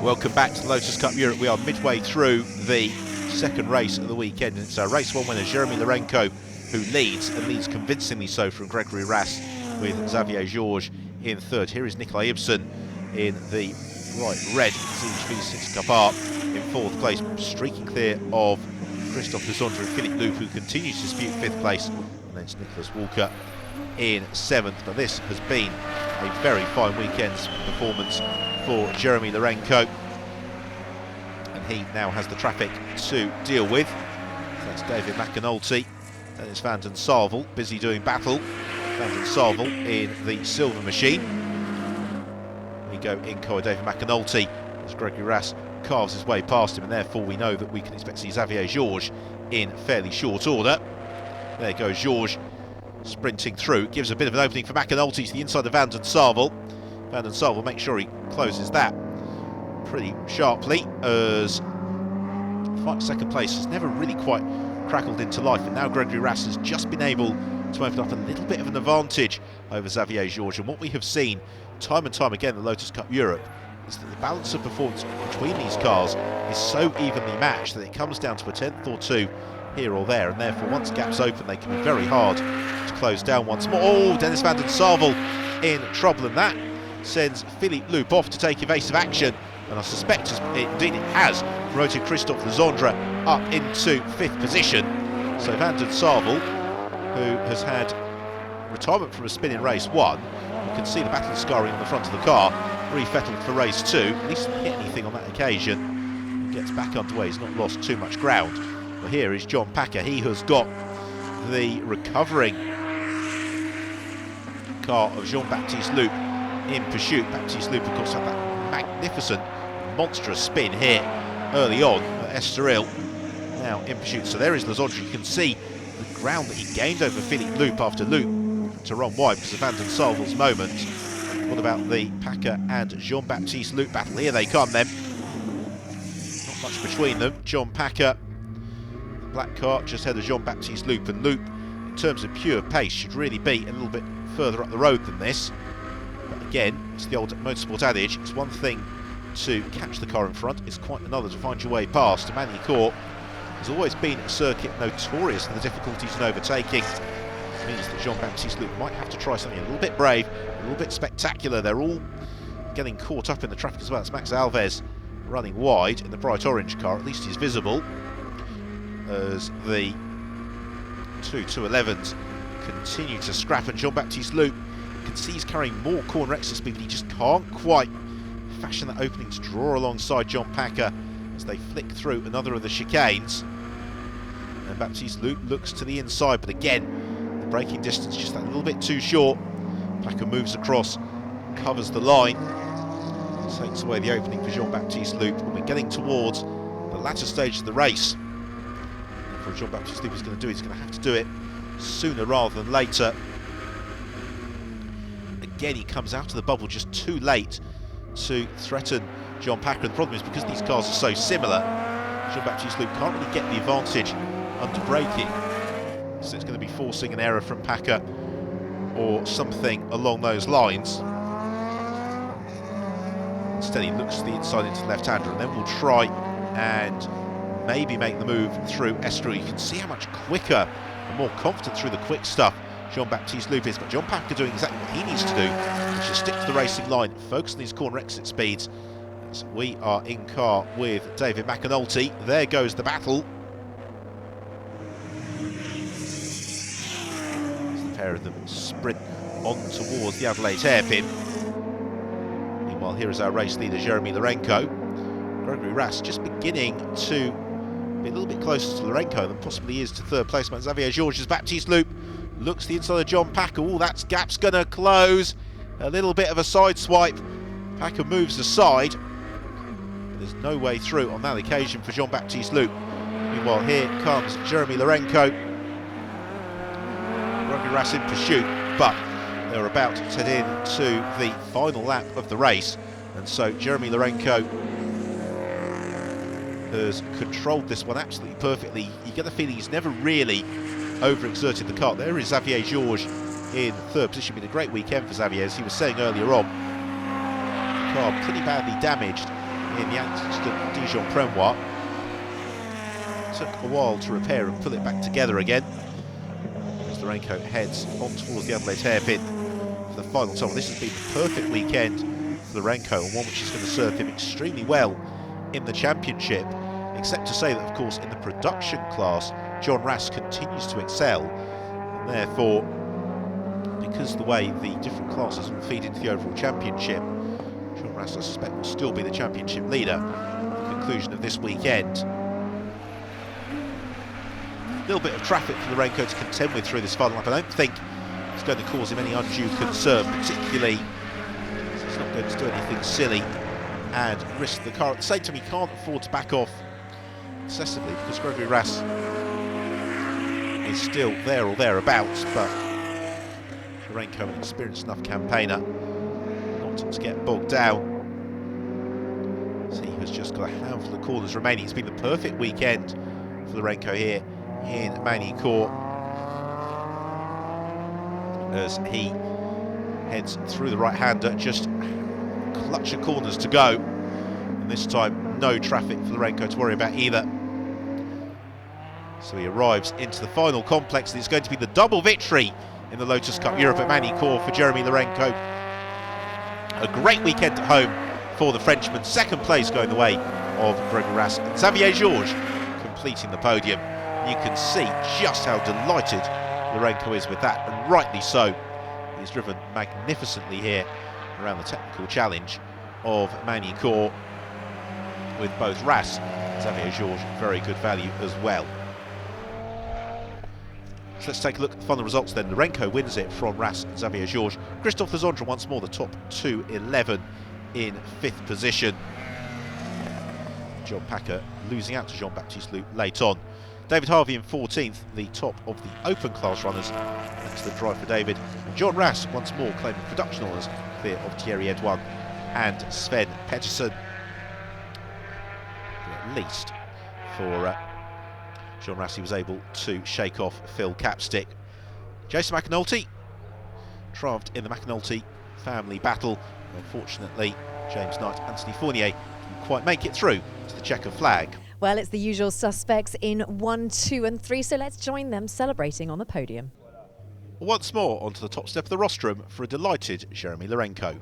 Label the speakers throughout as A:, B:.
A: Welcome back to the Lotus Cup Europe. We are midway through the second race of the weekend. It's race one winner Jeremy Lorenko who leads, and leads convincingly so from Gregory Rass, with Xavier Georges in third. Here is Nikolai Ibsen in the bright red CHV6 Cup Art in fourth place, streaking clear of Christophe Desandre and Philippe Loup, who continues to dispute fifth place, and then it's Nicholas Walker in seventh. But this has been a very fine weekend's performance for Jeremy Lorenko, and he now has the traffic to deal with. That's David McAnulty, and it's Van den Sarvel busy doing battle. Van den Sarvel in the silver machine. We go in car David McAnulty as Gregory Rass carves his way past him, and therefore we know that we can expect to see Xavier Georges in fairly short order. There goes Georges sprinting through, gives a bit of an opening for McAnulty to the inside of Van den Sarvel. Van den Sarvel makes sure he closes that pretty sharply, as second place has never really quite crackled into life, and now Gregory Rass has just been able to open up a little bit of an advantage over Xavier Georges. And what we have seen time and time again in the Lotus Cup Europe is that the balance of performance between these cars is so evenly matched that it comes down to a tenth or two here or there, and therefore once gaps open they can be very hard to close down once more. Oh, Dennis Van den Sarvel in trouble, and that sends Philippe Loup off to take evasive action, and I suspect indeed it has promoted Christophe Desandre up into fifth position. So Van den Sarvel, who has had retirement from a spin in race one, you can see the battle scarring on the front of the car, refettled for race two, at least didn't hit anything on that occasion, and gets back underway. He's not lost too much ground. But here is John Packer. He has got the recovering car of Jean-Baptiste Loup in pursuit. Baptiste Loup, of course, had that magnificent, monstrous spin here early on at Estoril. Now in pursuit. So there is Desandre. You can see the ground that he gained over Philippe Loup after Loup to run wide because of Van den Sarvel's moment. What about the Packer and Jean-Baptiste Loup battle? Here they come then. Not much between them. John Packer, the black car, just ahead of Jean-Baptiste Loup, and Loup, in terms of pure pace, should really be a little bit further up the road than this. But again, it's the old motorsport adage, it's one thing to catch the car in front, it's quite another to find your way past. Magny Cours has always been a circuit notorious for the difficulties in overtaking. It means that Jean-Baptiste Loup might have to try something a little bit brave, a little bit spectacular. They're all getting caught up in the traffic as well. It's Max Alves running wide in the bright orange car, at least he's visible, as the two 211s continue to scrap, and Jean-Baptiste Loup, you can see he's carrying more corner exit speed, but he just can't quite fashion that opening to draw alongside John Packer as they flick through another of the chicanes. And Baptiste Loup looks to the inside, but again, the braking distance just that little bit too short. Packer moves across, covers the line, takes away the opening for Jean-Baptiste Loup, and we're getting towards the latter stage of the race. And for Jean-Baptiste Loup, he's going to do it, he's going to have to do it sooner rather than later. Again, he comes out of the bubble just too late to threaten John Packer. And the problem is, because these cars are so similar, Jean-Baptiste Loup can't really get the advantage under braking, so it's going to be forcing an error from Packer or something along those lines. Instead he looks to the inside into the left-hander, and then we'll try and maybe make the move through Estoril. You can see how much quicker and more confident through the quick stuff Jean-Baptiste Loup is, but John Packer doing exactly what he needs to do, which is stick to the racing line, focus on these corner exit speeds. As we are in car with David McAnulty. There goes the battle. As the pair of them sprint on towards the Adelaide hairpin. Meanwhile, here is our race leader Jeremy Lorenko. Gregory Rass just beginning to be a little bit closer to Lorenko than possibly is to third place. Xavier Georges. Baptiste Loup looks to the inside of John Packer. Oh, that gap's going to close. A little bit of a side swipe. Packer moves aside. There's no way through on that occasion for Jean-Baptiste Loup. Meanwhile, here comes Jeremy Lorenko. Gregory Rass in pursuit, but they're about to head into the final lap of the race, and so Jeremy Lorenko has controlled this one absolutely perfectly. You get the feeling he's never really overexerted the car. There is Xavier Georges in third position. Been a great weekend for Xavier, as he was saying earlier on. The car pretty badly damaged in the accident Dijon-Prenois. Took a while to repair and pull it back together again as Lourenco heads on towards the Adelaide hairpin for the final time. This has been a perfect weekend for Lourenco, and one which is going to serve him extremely well in the championship, except to say that, of course, in the production class, John Rass continues to excel, and therefore, because of the way the different classes will feed into the overall championship, John Rass, I suspect, will still be the championship leader at the conclusion of this weekend. A little bit of traffic for Lourenco to contend with through this final lap. I don't think it's going to cause him any undue concern, particularly since he's not going to do anything silly and risk the car. At the same time, he can't afford to back off excessively because Gregory Rass is still there or thereabouts, but Lourenco, an experienced enough campaigner, not to get bogged down. So he has just got a handful of corners remaining. It's been the perfect weekend for Lourenco here in Magny Cours as he heads through the right-hander, just a clutch of corners to go, and this time no traffic for Lourenco to worry about either. So he arrives into the final complex, and it's going to be the double victory in the Lotus Cup Europe at Magny Cours for Jeremy Lourenco. A great weekend at home for the Frenchman, second place going the way of Gregory Rass, and Xavier Georges completing the podium. You can see just how delighted Lourenco is with that, and rightly so. He's driven magnificently here around the technical challenge of Magny Cours, with both Rass and Xavier Georges very good value as well. So let's take a look at the final results then. Lourenco wins it from Rass and Xavier Georges. Christophe Legendre once more the top 2:11 in 5th position. John Packer losing out to Jean-Baptiste late on. David Harvey in 14th, the top of the open class runners. That's the drive for David. And John Rass once more claiming production honours, clear of Thierry Edouin and Sven Pettersson. At least for John Rass, he was able to shake off Phil Capstick. Jason McAnulty triumphed in the McAnulty family battle. Unfortunately, James Knight and Anthony Fournier didn't quite make it through to the checkered flag.
B: Well, it's the usual suspects in 1, 2 and 3, so let's join them celebrating on the podium.
A: Once more onto the top step of the rostrum for a delighted Jeremy Lourenco.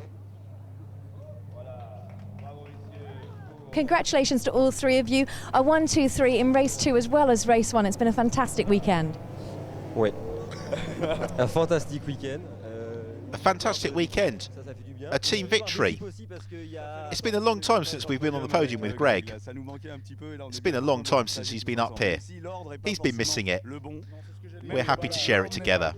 B: Congratulations to all three of you. A 1, 2, 3 in race 2 as well as race 1. It's been a fantastic weekend.
C: Oui. Un fantastique weekend.
A: A fantastic weekend. A team victory. It's been a long time since we've been on the podium with Greg. It's been a long time since he's been up here. He's been missing it. We're happy to share it together.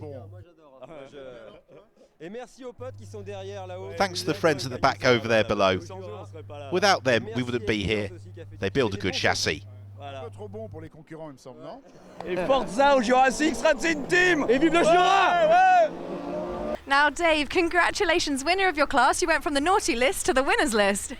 A: Thanks to the friends at the back over there below. Without them, we wouldn't be here. They build a good chassis.
D: Et forza au Jurassic Racing Team! Et vive le Jura!
B: Now, Dave, congratulations, winner of your class. You went from the naughty list to the winners list.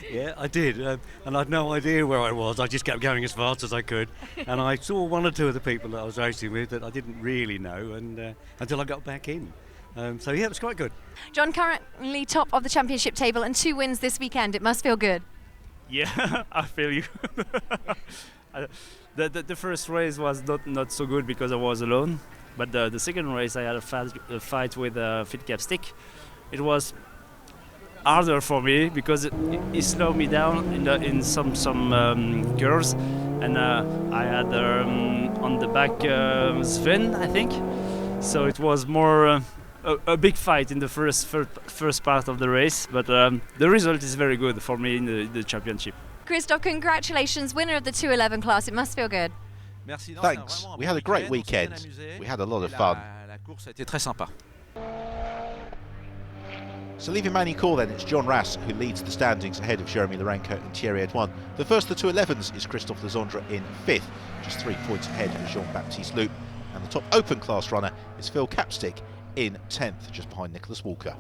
E: Yeah, I did, and I had no idea where I was. I just kept going as fast as I could, and I saw one or two of the people that I was racing with that I didn't really know, and until I got back in. So yeah, it was quite good.
B: John, currently top of the championship table and 2 wins this weekend. It must feel good.
F: Yeah, I feel you. The first race was not so good because I was alone. But the second race, I had a fight with Phil Capstick. It was harder for me because he slowed me down in some curves, and I had on the back Sven, I think. So it was more a big fight in the first part of the race. But the result is very good for me in the championship.
B: Christophe, congratulations, winner of the 2:11 class. It must feel good.
A: Thanks. We had a great weekend. We had a lot of fun. So leaving Magny Cours then, it's John Rass who leads the standings ahead of Jeremy Lourenco and Thierry Edouin. The first of the 2:11s is Christophe Legendre in 5th, just 3 points ahead of Jean-Baptiste Loup. And the top open class runner is Phil Capstick in 10th, just behind Nicholas Walker.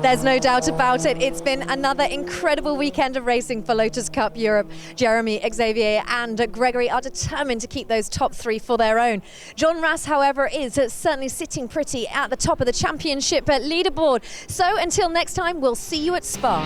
B: There's no doubt about it. It's been another incredible weekend of racing for Lotus Cup Europe. Jeremy, Xavier and Gregory are determined to keep those top 3 for their own. John Rass, however, is certainly sitting pretty at the top of the championship leaderboard. So until next time, we'll see you at Spa.